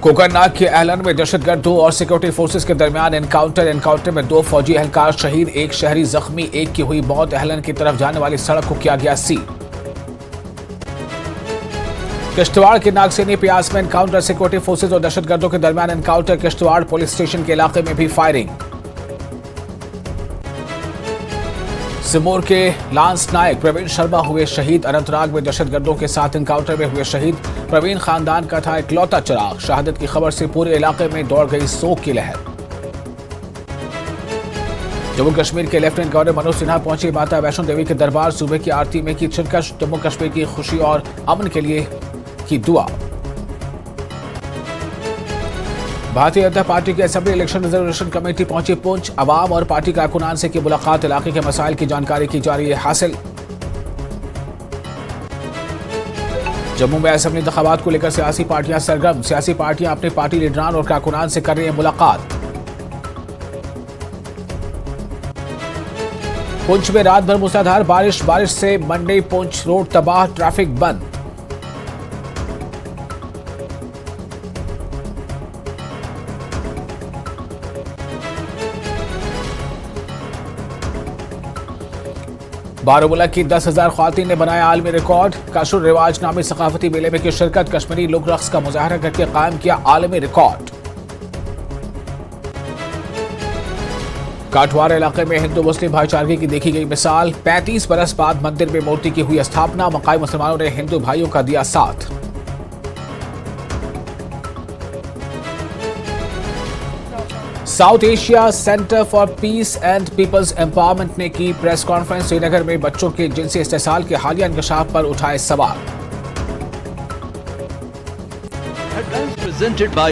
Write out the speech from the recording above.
कोकरनाग के एहलन में दहशतगर्दों और सिक्योरिटी फोर्सेस के दरमियान एनकाउंटर में 2 फौजी एहलकार शहीद, 1 शहरी जख्मी, 1 की हुई मौत। एहलन की तरफ जाने वाली सड़क को किया गया सील। किश्तवाड़ के नागसेनी प्यास में एनकाउंटर, सिक्योरिटी फोर्सेस और दहशतगर्दों के दरमियान एनकाउंटर। किश्तवाड़ पुलिस स्टेशन के इलाके में भी फायरिंग। सिमोर के लांस नायक प्रवीण शर्मा हुए शहीद। अनंतनाग में दहशतगर्दों के साथ एनकाउंटर में हुए शहीद। प्रवीण खानदान का था इकलौता चिराग। शहादत की खबर से पूरे इलाके में दौड़ गई शोक की लहर। जम्मू कश्मीर के लेफ्टिनेंट गवर्नर मनोज सिन्हा पहुंची माता वैष्णो देवी के दरबार। सूबे की आरती में की शिरकत। जम्मू कश्मीर की खुशी और अमन के लिए की दुआ। भारतीय जनता पार्टी की असेंबली इलेक्शन रिजर्वेशन कमेटी पहुंची पुंछ। अवाम और पार्टी कारकुनान से की मुलाकात। इलाके के मसाइल की जानकारी की जा रही है हासिल। जम्मू में असेंबली इंतखाबात को लेकर सियासी पार्टियां सरगर्म। सियासी पार्टियां अपने पार्टी लीडरान और कारकुनान से कर रही हैं मुलाकात। पुंछ में रात भर मूसलाधार बारिश से मंडी पुंछ रोड तबाह, ट्रैफिक बंद। बारामूला की 10,000 ख्वातीन ने बनाया आलमी रिकॉर्ड। काशुर रिवाज नामी सकाफती मेले में की शिरकत। कश्मीरी लोक रक्स का मुजाहरा करके कायम किया आलमी रिकॉर्ड। काठवार इलाके में हिंदू मुस्लिम भाईचारे की देखी गई मिसाल। 35 बरस बाद मंदिर में मूर्ति की हुई स्थापना। मकाई मुसलमानों ने हिंदू भाइयों का दिया साथ। South Asia Centre for Peace and People's Empowerment ने की प्रेस कॉन्फ्रेंस। श्रीनगर में बच्चों के जिनसी इस्तेसाल के हालिया इंकशाफ पर उठाए सवाल।